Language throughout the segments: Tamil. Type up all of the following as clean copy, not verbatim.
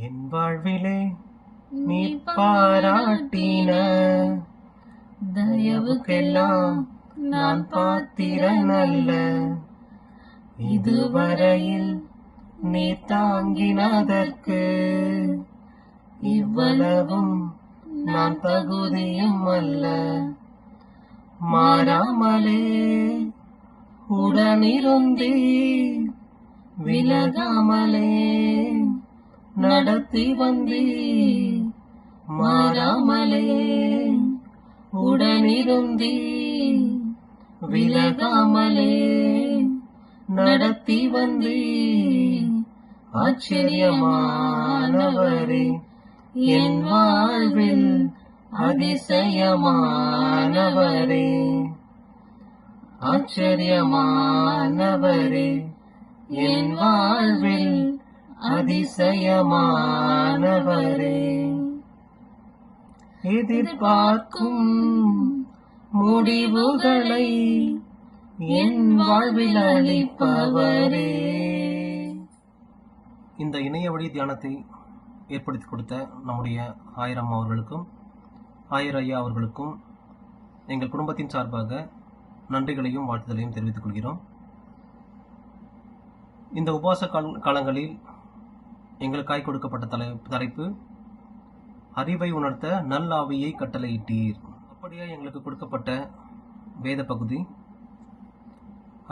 என் வாழ்விலே நீ பாராட்டின தயவுக்கெல்லாம் நான் பாத்திரன் அல்ல. இதுவரையில் நீ தாங்கினதற்கு இவ்வளவும் நான் தகுதியும் அல்ல. மாறாமலே உடனிருந்தீ, விலகாமலே நடத்தி வந்தீ. மாறாமலே உடனிருந்தீ, விலகாமலே நடத்தி வந்தீ. ஆச்சரியமானவரே, என் வாழ்வில் அதிசயமானவரே. ஆச்சரியமானவரே, என் வாழ்வில் அதிசயமானவரே. எதிர்பார்க்கும் முடிவுகளை என் வாழ்வில் அளிப்பவரே. இந்த இணைய வழி தியானத்தை ஏற்படுத்தி கொடுத்த நம்முடைய ஆயிரம் அவர்களுக்கும் ஐயா அவர்களுக்கும் எங்கள் குடும்பத்தின் சார்பாக நன்றிகளையும் வாழ்த்துதலையும் தெரிவித்துக் கொள்கிறோம். இந்த உபவாச காலங்களில் எங்களுக்காய் கொடுக்கப்பட்ட தலைப்பு அறிவை உணர்த்த நல்லாவியை கட்டளையிட்டீர். அப்படியே எங்களுக்கு கொடுக்கப்பட்ட வேத பகுதி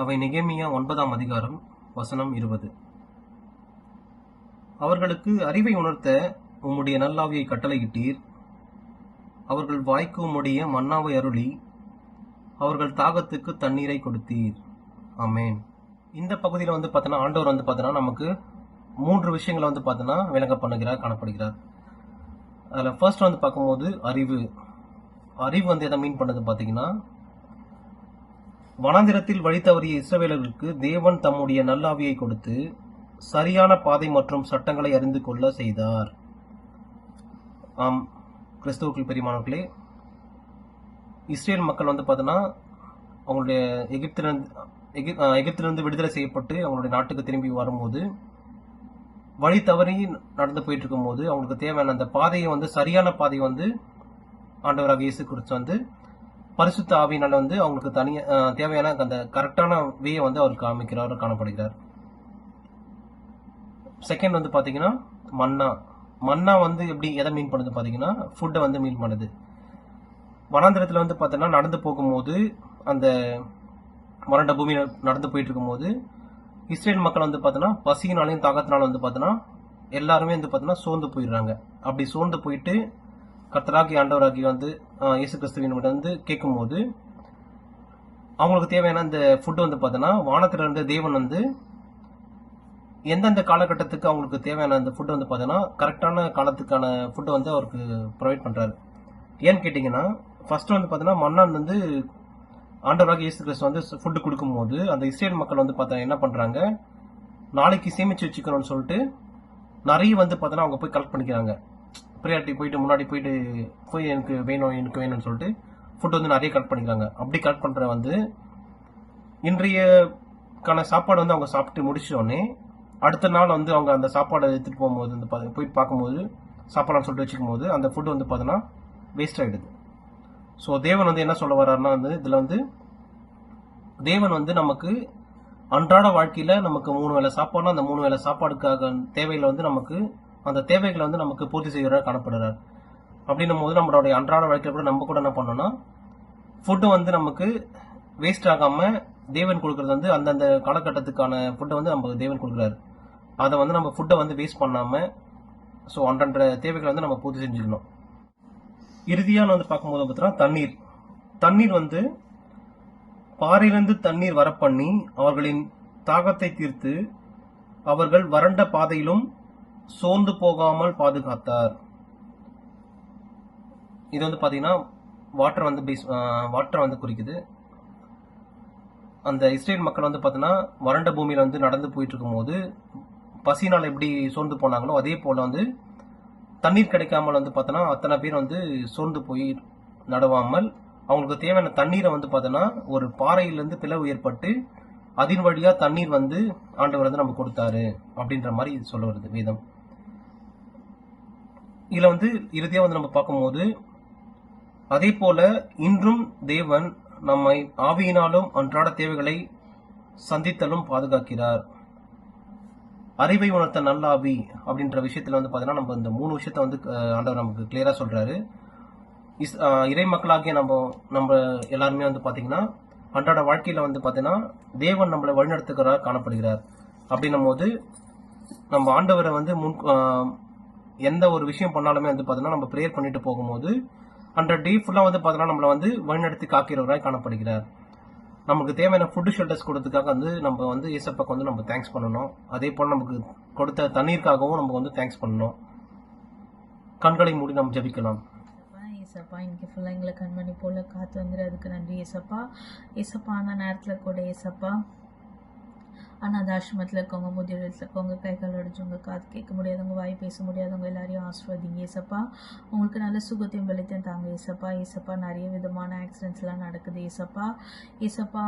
அவை நெகேமியா 9ஆம் அதிகாரம் வசனம் 20. அவர்களுக்கு அறிவை உணர்த்த உம்முடைய நல்லாவியை கட்டளையிட்டீர். அவர்கள் வாய்க்கு உம்முடைய மன்னாவை அருளி அவர்கள் தாகத்துக்கு தண்ணீரை கொடுத்தீர். ஆமேன். இந்த பகுதியில் பார்த்தோன்னா ஆண்டவர் பார்த்தோன்னா நமக்கு 3 விஷயங்களை பார்த்தோன்னா விளங்க பண்ணுகிறார், காணப்படுகிறார். அதில் ஃபர்ஸ்ட் பார்க்கும்போது அறிவு எதை மீன் பண்ணது பார்த்தீங்கன்னா, வனாந்திரத்தில் வழி தவறிய இஸ்ரவேலர்களுக்கு தேவன் தம்முடைய நல்லாவியை கொடுத்து சரியான பாதை மற்றும் சட்டங்களை அறிந்து கொள்ள செய்தார். ஆம், கிறிஸ்துவுக்குள் பெரியமானவர்களே, இஸ்ரேல் மக்கள் பார்த்தோன்னா அவங்களுடைய எகிப்திலிருந்து விடுதலை செய்யப்பட்டு அவங்களுடைய நாட்டுக்கு திரும்பி வரும்போது வழி தவறி நடந்து போயிட்டு இருக்கும் போது அவங்களுக்கு தேவையான அந்த பாதையை சரியான பாதையை ஆண்டவராக இயேசு கிறிஸ்து பரிசுத்த ஆவியினால அவங்களுக்கு தேவையான அந்த கரெக்டான வேயை அவருக்கு காமிக்கிறார், காணப்படுகிறார். செகண்ட் பாத்தீங்கன்னா மன்னா எப்படி எதை மீன் பண்ணுது பாத்தீங்கன்னா ஃபுட்டை மீன் பண்ணுது. வனாந்திரத்துல பார்த்தோன்னா நடந்து போகும்போது அந்த வறண்ட பூமியில நடந்து போயிட்டு இருக்கும் போது இஸ்ரேல் மக்கள் பார்த்தோன்னா பசியினாலையும் தாகத்தினாலும் பார்த்தோன்னா எல்லாருமே பார்த்தோன்னா சோர்ந்து போயிடுறாங்க. அப்படி சோர்ந்து போயிட்டு கர்த்தராகி ஆண்டவராகி இயேசு கிறிஸ்துவின் கேட்கும் போது அவங்களுக்கு தேவையான அந்த ஃபுட்டு பார்த்தோன்னா வானத்துல இருந்து தேவன் எந்தெந்த காலகட்டத்துக்கு அவங்களுக்கு தேவையான அந்த ஃபுட்டு பார்த்தோன்னா கரெக்டான காலத்துக்கான ஃபுட்டு அவருக்கு ப்ரொவைட் பண்றாரு. ஏன்னு கேட்டீங்கன்னா, ஃபர்ஸ்ட் பார்த்தோன்னா மன்னான் ஆண்டவராக இயேசு கிறிஸ்து ஃபுட்டு கொடுக்கும்போது அந்த இஸ்ரேல் மக்கள் பார்த்தா என்ன பண்றாங்க, நாளைக்கு சேமிச்சு வச்சுக்கணும்னு சொல்லிட்டு நிறைய பார்த்தோன்னா அவங்க போய் கலெக்ட் பண்ணிக்கிறாங்க. ப்ரியாரிட்டி போயிட்டு முன்னாடி போய் எனக்கு வேணும்னு சொல்லிட்டு ஃபுட்டு நிறைய கலெக்ட் பண்ணிக்கிறாங்க. அப்படி கலெக்ட் பண்ற இன்றையக்கான சாப்பாடு அவங்க சாப்பிட்டு முடிச்சோடனே அடுத்த நாள் அவங்க அந்த சாப்பாடை எடுத்துட்டு போகும்போது போயிட்டு பார்க்கும்போது சாப்பாடுன்னு சொல்லிட்டு வச்சுக்கும் போது அந்த ஃபுட்டு பார்த்தோன்னா வேஸ்ட் ஆயிடுது. ஸோ தேவன் என்ன சொல்ல வர்றாருன்னா இதுல தேவன் நமக்கு அன்றாட வாழ்க்கையில நமக்கு 3 வேளை சாப்பாடுனா அந்த 3 வேளை சாப்பாடுக்காக தேவைகளை நமக்கு அந்த தேவைகளை நமக்கு பூர்த்தி செய்யறாரு, காணப்படுறாரு. அப்படின்னும் போது நம்மளுடைய அன்றாட வாழ்க்கையில கூட நம்ம கூட என்ன பண்ணோம்னா ஃபுட்டு நமக்கு வேஸ்ட் ஆகாம தேவன் கொடுக்கறது அந்தந்த காலகட்டத்துக்கான ஃபுட்டை நம்ம தேவன் கொடுக்குறாரு. அதை நம்ம ஃபுட்டை வேஸ்ட் பண்ணாம ஸோ அன்றன்ற தேவைகளை நம்ம பூர்த்தி செஞ்சுக்கணும். இறுதியா பார்க்கும்போது பார்த்தீங்கன்னா தண்ணீர் பாறையிலிருந்து தண்ணீர் வர பண்ணி அவர்களின் தாகத்தை தீர்த்து அவர்கள் வறண்ட பாதையிலும் சோர்ந்து போகாமல் பாதுகாத்தார். இது பாத்தீங்கன்னா வாட்டர் குறிக்குது. அந்த இஸ்ரேல் மக்கள் பார்த்தீங்கன்னா வறண்ட பூமியில நடந்து போயிட்டு இருக்கும் போது பசினால் எப்படி சோர்ந்து போனாங்களோ அதே போல தண்ணீர் கிடைக்காமல் பார்த்தோன்னா அத்தனை பேர் சோர்ந்து போய் நடவாமல் அவங்களுக்கு தேவையான தண்ணீரை பார்த்தோன்னா ஒரு பாறையிலிருந்து பிளவு ஏற்பட்டு அதன் வழியா தண்ணீர் ஆண்டவர் நம்ம கொடுத்தாரு அப்படின்ற மாதிரி சொல்ல வருது வேதம். இதுல வந்து இறுதியா வந்து நம்ம பார்க்கும்போது, அதே போல இன்றும் தேவன் நம்மை ஆவியினாலும் அன்றாட தேவைகளை சந்தித்தலும் பாதுகாக்கிறார். அறிவை உணர்த்த நல்ல ஆவி அப்படின்ற விஷயத்துல வந்து பாத்தீங்கன்னா நம்ம இந்த 3 விஷயத்த வந்து ஆண்டவர் நமக்கு கிளியரா சொல்றாரு. இறை மக்களாகிய நம்ம எல்லாருமே வந்து பாத்தீங்கன்னா அன்றாட வாழ்க்கையில வந்து பாத்தீங்கன்னா தேவன் நம்மளை வழிநடத்துகிறார் காணப்படுகிறார். அப்படின்னும் போது நம்ம ஆண்டவரை வந்து எந்த ஒரு விஷயம் பண்ணாலுமே வந்து பாத்தீங்கன்னா நம்ம ப்ரேயர் பண்ணிட்டு போகும்போது அந்த டே ஃபுல்லா வந்து பாத்தீங்கன்னா நம்மளை வந்து வழிநடத்தி காக்கிறவராய் காணப்படுகிறார். நமக்கு தேவையான ஃபுட் ஷெல்டர்ஸ் கொடுத்ததுக்காக வந்து நம்ம வந்து ஏசப்பாக்கு வந்து நம்ம தேங்க்ஸ் பண்ணணும். அதே போல நமக்கு கொடுத்த தண்ணீருக்காகவும் நம்ம வந்து தேங்க்ஸ் பண்ணணும். கண்களை மூடி நம்ம ஜெபிக்கலாம். ஏசப்பா இன்னைக்கு ஃபுல்லாக எங்களை கண்மணி போல காத்து வந்துடு, அதுக்கு நன்றி ஏசப்பா. ஏசப்பா ஆன நேரத்தில் கூட ஏசப்பா அனாதாசிரமத்தில் இருக்கவங்க, முதியோரத்தில் இருக்கவங்க, கை கால் உடைச்சவங்க, காது கேட்க முடியாதவங்க, வாய் பேச முடியாதவங்க எல்லாரையும் ஆசிர்வதிங்க ஏசப்பா. உங்களுக்கு நல்ல சுகத்தையும் பலத்தையும் தாங்க ஏசப்பா. ஏசப்பா நிறைய விதமான ஆக்சிடென்ட்ஸ்லாம் நடக்குது ஏசப்பா. ஏசப்பா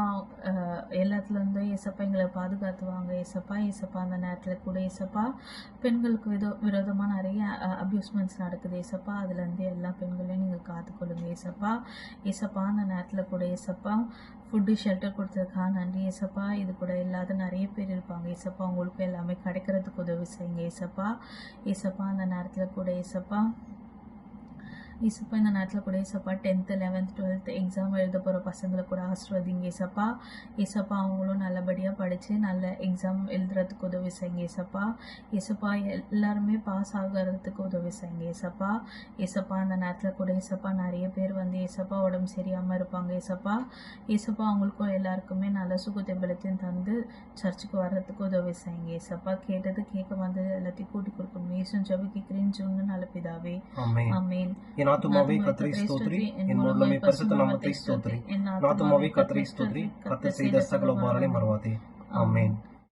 எல்லாத்துலேருந்தும் ஏசப்பா எங்களை பாதுகாத்துவாங்க ஏசப்பா. ஏசப்பா அந்த நேரத்தில் கூட ஏசப்பா பெண்களுக்கு விரோதமாக நிறைய அப்யூஸ்மெண்ட்ஸ் நடக்குது ஏசப்பா. அதுலேருந்து எல்லா பெண்களையும் நீங்கள் காத்துக்கொள்ளுங்க ஏசப்பா. ஏசப்பா அந்த நேரத்தில் கூட ஏசப்பா ஃபுட்டு ஷெல்டர் கொடுத்ததுக்காக நன்றி ஏசப்பா. இது கூட இல்லாத நிறைய பேர் இருப்பாங்க ஏசப்பா. உங்களுக்கு எல்லாமே கிடைக்கிறதுக்கு உதவி செய்யுங்க ஏசப்பா. ஏசப்பா அந்த நேரத்தில் கூட ஏசப்பா இந்த நேரத்தில் கூட ஏசப்பா 10th 11th 12th எக்ஸாம் எழுத போகிற பசங்களை கூட ஆசிர்வதிங்க ஏசப்பா. ஏசப்பா அவங்களும் நல்லபடியாக படித்து நல்ல எக்ஸாம் எழுதுறதுக்கு உதவி செய்யுங்க ஏசப்பா. ஏசப்பா எல்லாருமே பாஸ் ஆகிறதுக்கு உதவி செய்யுங்க ஏசப்பா. ஏசப்பா அந்த நேரத்தில் கூட ஏசப்பா நிறைய பேர் வந்து ஏசப்பா உடம்பு சரியாமல் இருப்பாங்க ஏசப்பா. ஏசப்பா அவங்களுக்கும் எல்லாருக்குமே நல்ல சுகத்தை பலத்தையும் தந்து சர்ச்சுக்கு வர்றதுக்கு உதவி செய்யுங்க ஏசப்பா. கேட்டது கேட்க வந்தது எல்லாத்தையும் கூட்டி கொடுக்கணும். ஏசும் ஜெபி கேட்கிறேன் ஜூன்னு நல்ல பிதாவே, ஆமென். என் ஆத்துமாவே கர்த்தரை ஸ்தோத்திரி, என் முழுமே பரிசுத்த நாமத்தை ஸ்தோத்திரி. என் ஆத்துமாவே கர்த்தரை ஸ்தோத்திரி, கர்த்தர் செய்த சகல உபகாரங்களையும் மறவாதே. ஆமென்.